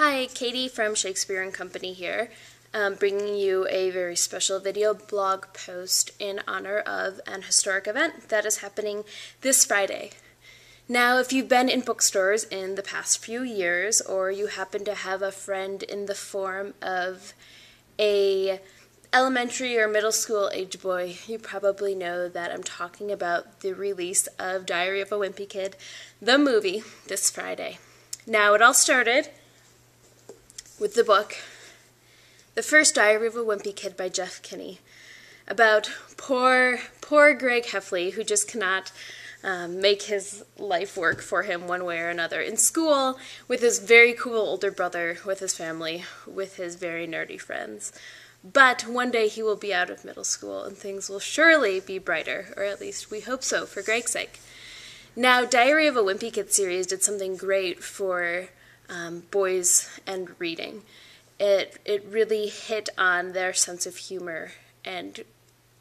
Hi, Katie from Shakespeare Company here, bringing you a very special video blog post in honor of an historic event that is happening this Friday. Now, if you've been in bookstores in the past few years, or you happen to have a friend in the form of a elementary or middle school age boy, you probably know that I'm talking about the release of Diary of a Wimpy Kid, the movie, this Friday. Now, it all started with the book, The First Diary of a Wimpy Kid by Jeff Kinney, about poor Greg Heffley, who just cannot make his life work for him one way or another in school, with his very cool older brother, with his family, with his very nerdy friends. But one day he will be out of middle school and things will surely be brighter, or at least we hope so for Greg's sake. Now, Diary of a Wimpy Kid series did something great for boys and reading. It really hit on their sense of humor and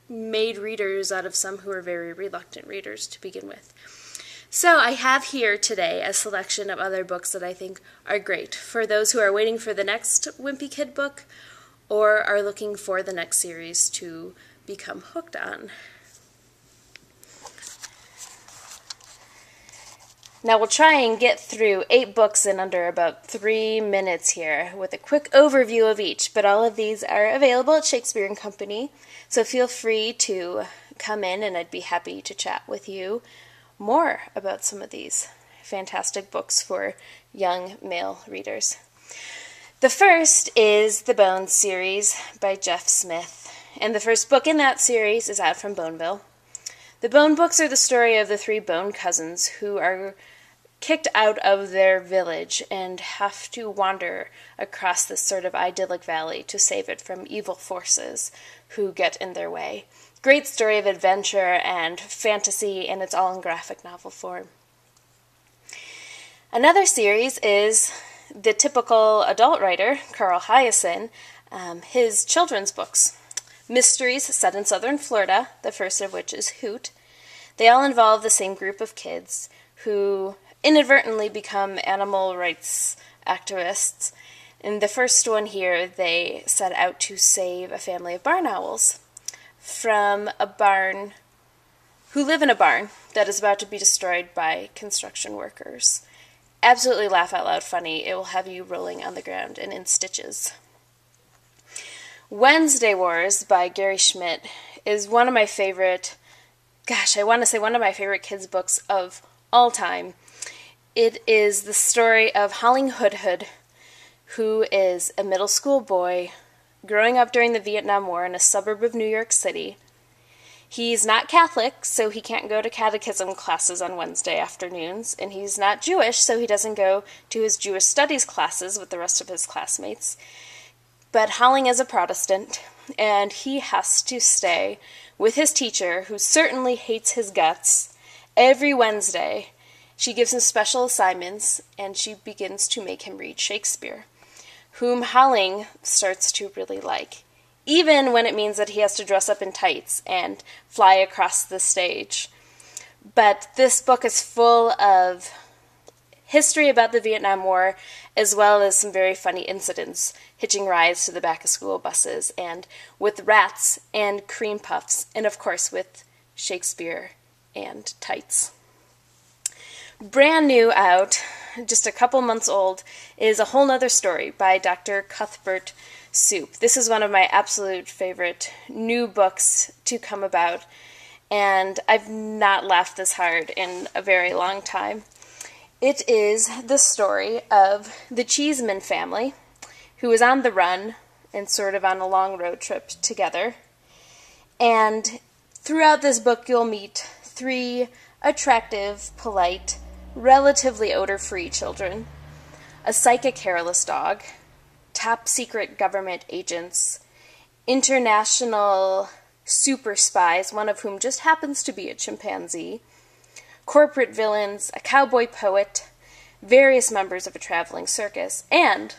made readers out of some who were very reluctant readers to begin with. So I have here today a selection of other books that I think are great for those who are waiting for the next Wimpy Kid book or are looking for the next series to become hooked on. Now we'll try and get through 8 books in under about 3 minutes here with a quick overview of each, but all of these are available at Shakespeare Company, so feel free to come in and I'd be happy to chat with you more about some of these fantastic books for young male readers. The first is the Bones series by Jeff Smith, and the first book in that series is out from Boneville. The Bone books are the story of the 3 Bone cousins who are kicked out of their village and have to wander across this sort of idyllic valley to save it from evil forces who get in their way. Great story of adventure and fantasy, and it's all in graphic novel form. Another series is the typical adult writer, Carl Hiaasen, his children's books. Mysteries set in southern Florida, the first of which is Hoot. They all involve the same group of kids who inadvertently become animal rights activists. In the first one here, they set out to save a family of barn owls from a barn, who live in a barn that is about to be destroyed by construction workers. Absolutely laugh out loud funny. It will have you rolling on the ground and in stitches. Wednesday Wars by Gary Schmidt is one of my favorite, one of my favorite kids' books of all time. It is the story of Holling Hood, who is a middle school boy growing up during the Vietnam War in a suburb of New York City. He's not Catholic, so he can't go to catechism classes on Wednesday afternoons, and he's not Jewish, so he doesn't go to his Jewish studies classes with the rest of his classmates. But Holling is a Protestant, and he has to stay with his teacher, who certainly hates his guts, every Wednesday. She gives him special assignments, and she begins to make him read Shakespeare, whom Holling starts to really like, even when it means that he has to dress up in tights and fly across the stage. But this book is full of history about the Vietnam War, as well as some very funny incidents, hitching rides to the back of school buses, and with rats and cream puffs, and of course with Shakespeare and tights. Brand new out, just a couple months old, is A Whole 'Nother Story by Dr. Cuthbert Soup. This is one of my absolute favorite new books to come about, and I've not laughed this hard in a very long time. It is the story of the Cheeseman family, who is on the run and sort of on a long road trip together. And throughout this book, you'll meet 3 attractive, polite, relatively odor-free children, a psychic hairless dog, top-secret government agents, international super spies, one of whom just happens to be a chimpanzee, corporate villains, a cowboy poet, various members of a traveling circus, and,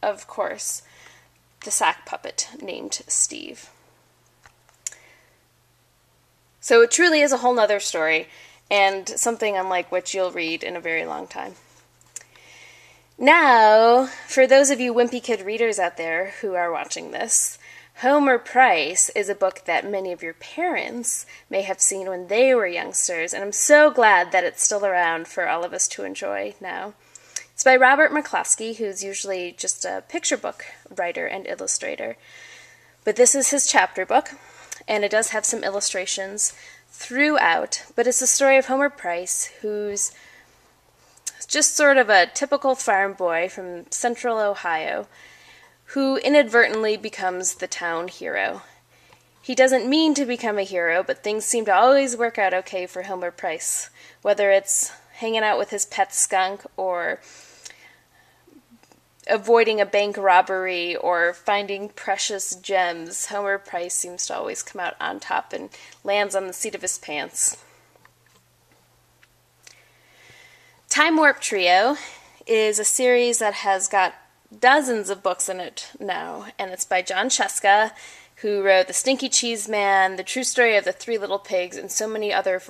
of course, the sock puppet named Steve. So it truly is a whole nother story, and something unlike what you'll read in a very long time. Now, for those of you Wimpy Kid readers out there who are watching this, Homer Price is a book that many of your parents may have seen when they were youngsters, and I'm so glad that it's still around for all of us to enjoy now. It's by Robert McCloskey, who's usually just a picture book writer and illustrator. But this is his chapter book, and it does have some illustrations throughout, but it's the story of Homer Price, who's just sort of a typical farm boy from central Ohio, who inadvertently becomes the town hero. He doesn't mean to become a hero, but things seem to always work out okay for Homer Price, whether it's hanging out with his pet skunk or avoiding a bank robbery or finding precious gems. Homer Price seems to always come out on top and lands on the seat of his pants. Time Warp Trio is a series that has got dozens of books in it now, and it's by Jon Scieszka, who wrote The Stinky Cheese Man, The True Story of the Three Little Pigs, and so many other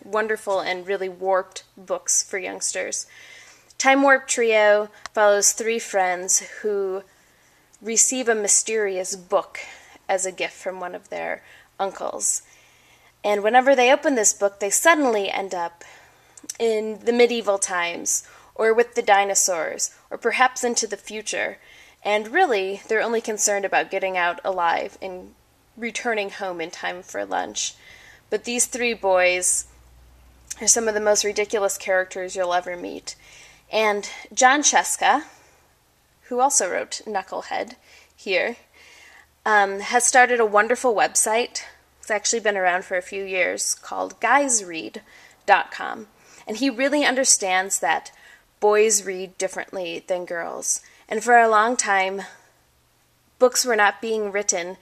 wonderful and really warped books for youngsters. Time Warp Trio follows three friends who receive a mysterious book as a gift from one of their uncles. And whenever they open this book, they suddenly end up in the medieval times, or with the dinosaurs, or perhaps into the future. And really, they're only concerned about getting out alive and returning home in time for lunch. But these three boys are some of the most ridiculous characters you'll ever meet. And Jon Scieszka, who also wrote Knucklehead here, has started a wonderful website. It's actually been around for a few years, called guysread.com. And he really understands that boys read differently than girls. And for a long time, books were not being written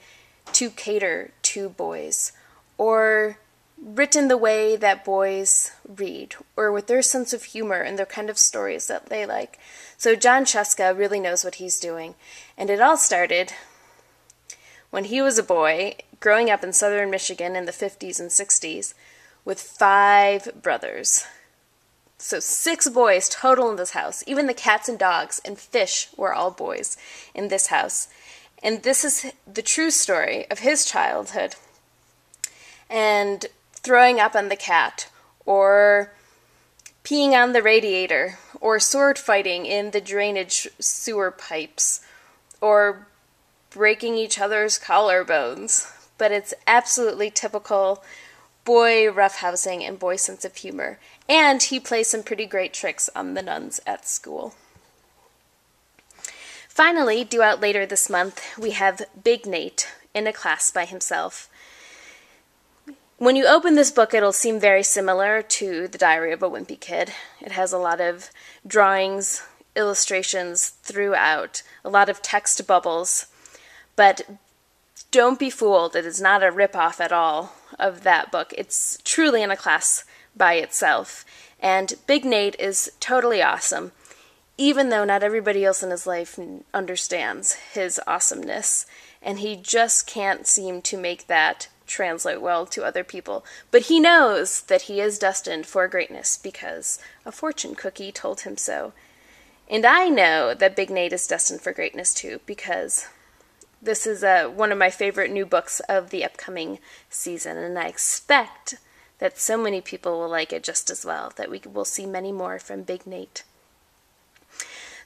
to cater to boys, or written the way that boys read, or with their sense of humor and their kind of stories that they like. So Jon Scieszka really knows what he's doing. And it all started when he was a boy, growing up in southern Michigan in the 50s and 60s, with 5 brothers. So 6 boys total in this house. Even the cats and dogs and fish were all boys in this house. And this is the true story of his childhood. And throwing up on the cat, or peeing on the radiator, or sword fighting in the drainage sewer pipes, or breaking each other's collarbones. But it's absolutely typical boy roughhousing and boy sense of humor. And he plays some pretty great tricks on the nuns at school. Finally, due out later this month, we have Big Nate in a class by himself. When you open this book, it'll seem very similar to The Diary of a Wimpy Kid. It has a lot of drawings, illustrations throughout, a lot of text bubbles. But don't be fooled, it is not a rip-off at all of that book. It's truly in a class by itself. And Big Nate is totally awesome, even though not everybody else in his life understands his awesomeness. And he just can't seem to make that translate well to other people. But he knows that he is destined for greatness because a fortune cookie told him so. And I know that Big Nate is destined for greatness too, because this is one of my favorite new books of the upcoming season, and I expect that so many people will like it just as well, that we will see many more from Big Nate.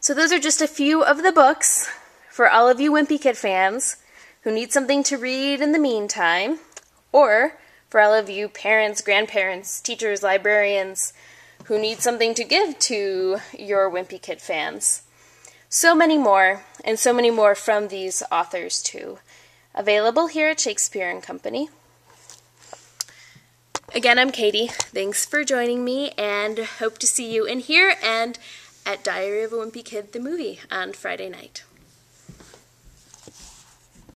So those are just a few of the books for all of you Wimpy Kid fans who need something to read in the meantime, or for all of you parents, grandparents, teachers, librarians who need something to give to your Wimpy Kid fans. So many more, and so many more from these authors too. Available here at Shakespeare Company. Again, I'm Katie. Thanks for joining me, and hope to see you in here and at Diary of a Wimpy Kid, the movie, on Friday night.